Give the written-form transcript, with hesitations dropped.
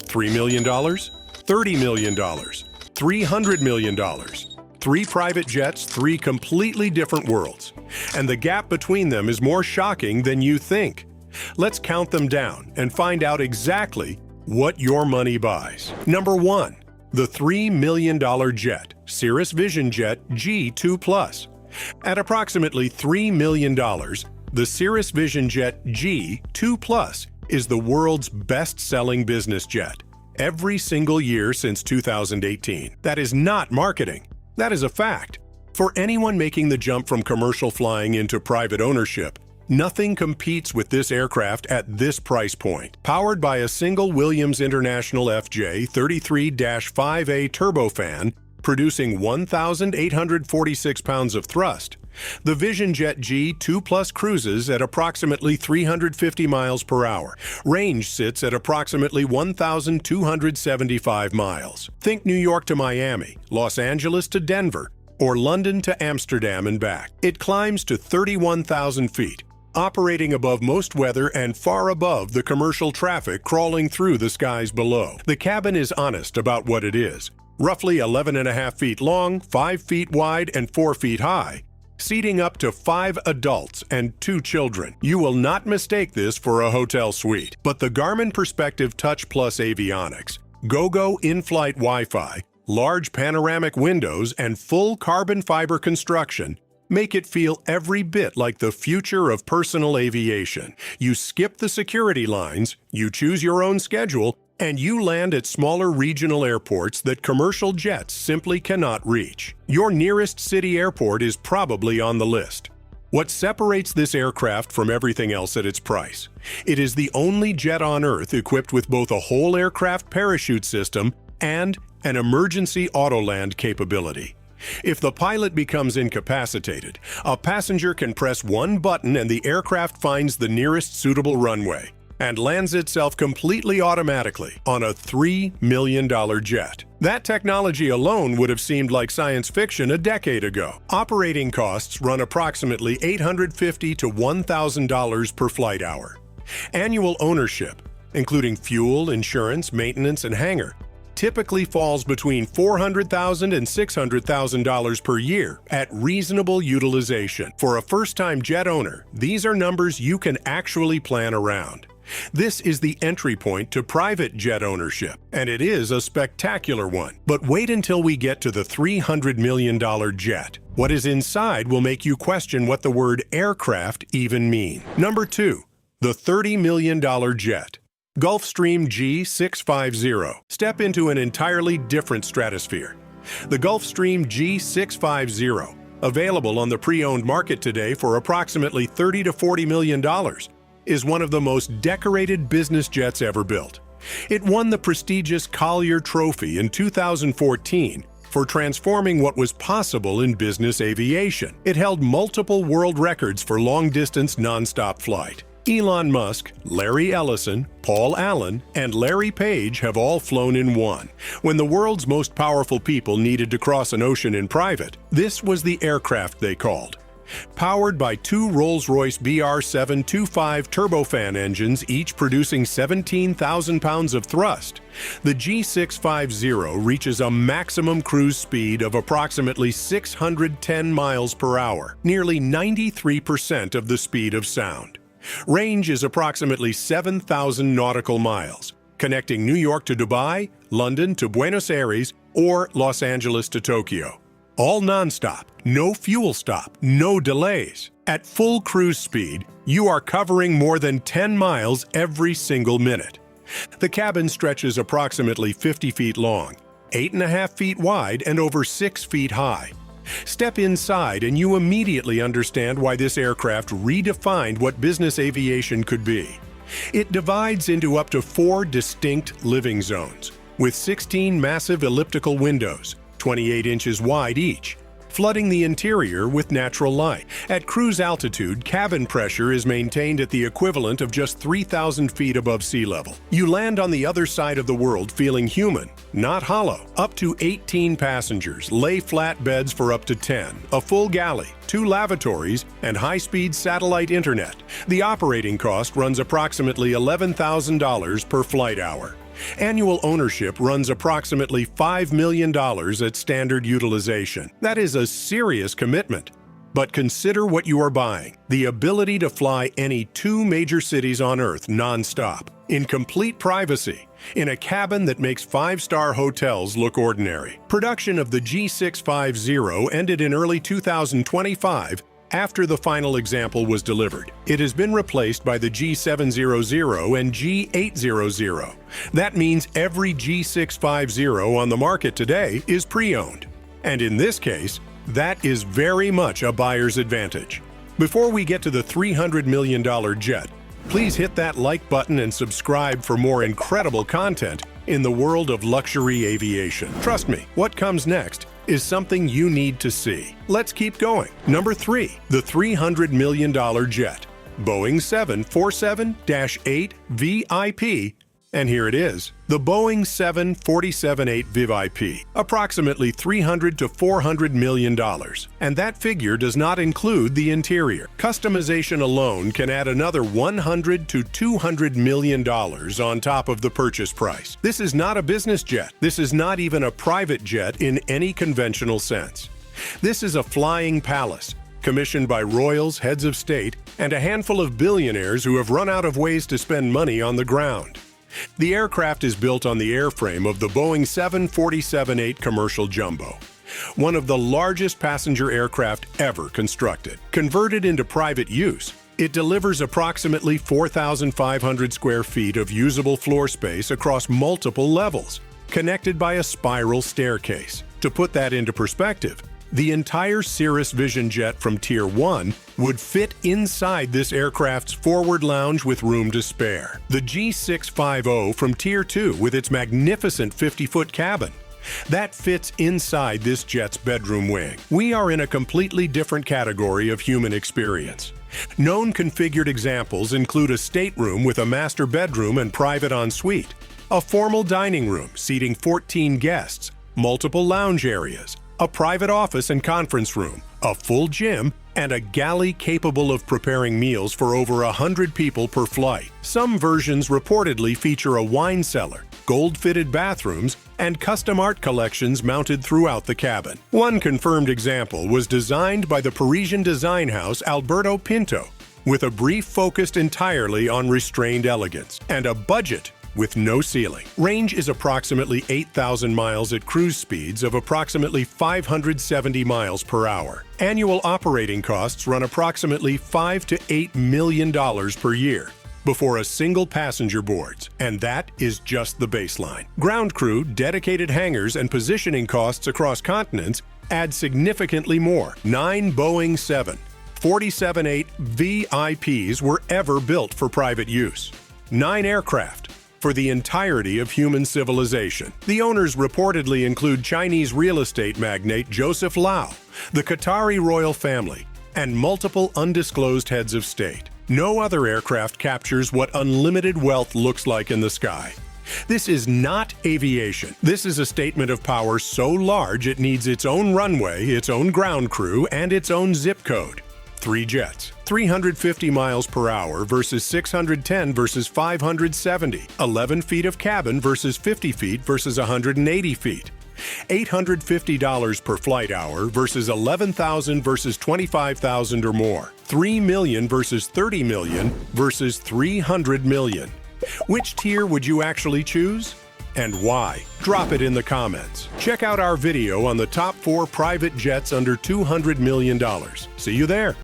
$3 million? $30 million? $300 million? 3 private jets, 3 completely different worlds. And the gap between them is more shocking than you think. Let's count them down and find out exactly what your money buys. Number 1. The $3 million jet, Cirrus Vision Jet G2 Plus. At approximately $3 million, the Cirrus Vision Jet G2 Plus is the world's best-selling business jet every single year since 2018. That is not marketing. That is a fact. For anyone making the jump from commercial flying into private ownership, nothing competes with this aircraft at this price point. Powered by a single Williams International FJ33-5A turbofan, producing 1,846 pounds of thrust, the Vision Jet G2 Plus cruises at approximately 350 miles per hour. Range sits at approximately 1,275 miles. Think New York to Miami, Los Angeles to Denver, or London to Amsterdam and back. It climbs to 31,000 feet, operating above most weather and far above the commercial traffic crawling through the skies below. The cabin is honest about what it is. Roughly 11.5 feet long, 5 feet wide, and 4 feet high, seating up to 5 adults and 2 children. You will not mistake this for a hotel suite. But the Garmin Perspective Touch Plus avionics, GoGo in-flight Wi-Fi, large panoramic windows, and full carbon fiber construction make it feel every bit like the future of personal aviation. You skip the security lines, you choose your own schedule, and you land at smaller regional airports that commercial jets simply cannot reach. Your nearest city airport is probably on the list. What separates this aircraft from everything else at its price? It is the only jet on Earth equipped with both a whole aircraft parachute system and an emergency auto-land capability. If the pilot becomes incapacitated, a passenger can press one button and the aircraft finds the nearest suitable runway and lands itself completely automatically on a $3 million jet. That technology alone would have seemed like science fiction a decade ago. Operating costs run approximately $850 to $1,000 per flight hour. Annual ownership, including fuel, insurance, maintenance, and hangar, typically falls between $400,000 and $600,000 per year at reasonable utilization. For a first-time jet owner, these are numbers you can actually plan around. This is the entry point to private jet ownership, and it is a spectacular one. But wait until we get to the $300 million jet. What is inside will make you question what the word aircraft even mean. Number 2, the $30 million jet. Gulfstream G650. Step into an entirely different stratosphere. The Gulfstream G650, available on the pre-owned market today for approximately $30 to $40 million, is one of the most decorated business jets ever built. It won the prestigious Collier Trophy in 2014 for transforming what was possible in business aviation. It held multiple world records for long-distance nonstop flight. Elon Musk, Larry Ellison, Paul Allen, and Larry Page have all flown in one. When the world's most powerful people needed to cross an ocean in private, this was the aircraft they called. Powered by 2 Rolls-Royce BR725 turbofan engines, each producing 17,000 pounds of thrust, the G650 reaches a maximum cruise speed of approximately 610 miles per hour, nearly 93% of the speed of sound. Range is approximately 7,000 nautical miles, connecting New York to Dubai, London to Buenos Aires, or Los Angeles to Tokyo. All nonstop, no fuel stop, no delays. At full cruise speed, you are covering more than 10 miles every single minute. The cabin stretches approximately 50 feet long, 8.5 feet wide, and over 6 feet high. Step inside and you immediately understand why this aircraft redefined what business aviation could be. It divides into up to 4 distinct living zones, with 16 massive elliptical windows, 28 inches wide each, flooding the interior with natural light. At cruise altitude, cabin pressure is maintained at the equivalent of just 3,000 feet above sea level. You land on the other side of the world feeling human, not hollow. Up to 18 passengers, lay flat beds for up to 10, a full galley, 2 lavatories, and high-speed satellite internet. The operating cost runs approximately $11,000 per flight hour. Annual ownership runs approximately $5 million at standard utilization. That is a serious commitment. But consider what you are buying: the ability to fly any 2 major cities on Earth non-stop, in complete privacy, in a cabin that makes 5-star hotels look ordinary. Production of the G650 ended in early 2025 after the final example was delivered. It has been replaced by the G700 and G800. That means every G650 on the market today is pre-owned. And in this case, that is very much a buyer's advantage. Before we get to the $300 million jet, please hit that like button and subscribe for more incredible content in the world of luxury aviation. Trust me, what comes next is something you need to see. Let's keep going. Number 3, the $300 million jet, Boeing 747-8 VIP. And here it is, the Boeing 747-8 VIP, approximately $300 to $400 million. And that figure does not include the interior. Customization alone can add another $100 to $200 million on top of the purchase price. This is not a business jet. This is not even a private jet in any conventional sense. This is a flying palace, commissioned by royals, heads of state, and a handful of billionaires who have run out of ways to spend money on the ground. The aircraft is built on the airframe of the Boeing 747-8 commercial jumbo, one of the largest passenger aircraft ever constructed. Converted into private use, it delivers approximately 4,500 square feet of usable floor space across multiple levels, connected by a spiral staircase. To put that into perspective, the entire Cirrus Vision jet from Tier 1 would fit inside this aircraft's forward lounge with room to spare. The G650 from Tier 2 with its magnificent 50-foot cabin, that fits inside this jet's bedroom wing. We are in a completely different category of human experience. Known configured examples include a stateroom with a master bedroom and private ensuite, a formal dining room seating 14 guests, multiple lounge areas, a private office and conference room, a full gym, and a galley capable of preparing meals for over 100 people per flight. Some versions reportedly feature a wine cellar, gold-fitted bathrooms, and custom art collections mounted throughout the cabin. One confirmed example was designed by the Parisian design house Alberto Pinto, with a brief focused entirely on restrained elegance, and a budget with no ceiling. Range is approximately 8,000 miles at cruise speeds of approximately 570 miles per hour. Annual operating costs run approximately $5 to $8 million per year before a single passenger boards, and that is just the baseline. Ground crew, dedicated hangars, and positioning costs across continents add significantly more. 9 Boeing 747-8 VIPs were ever built for private use. 9 aircraft for the entirety of human civilization. The owners reportedly include Chinese real estate magnate Joseph Lau, the Qatari royal family, and multiple undisclosed heads of state. No other aircraft captures what unlimited wealth looks like in the sky. This is not aviation. This is a statement of power so large it needs its own runway, its own ground crew, and its own zip code. 3 jets, 350 miles per hour versus 610 versus 570, 11 feet of cabin versus 50 feet versus 180 feet, $850 per flight hour versus $11,000 versus $25,000 or more, $3 million versus $30 million versus $300 million. Which tier would you actually choose? And why? Drop it in the comments. Check out our video on the top 4 private jets under $200 million. See you there.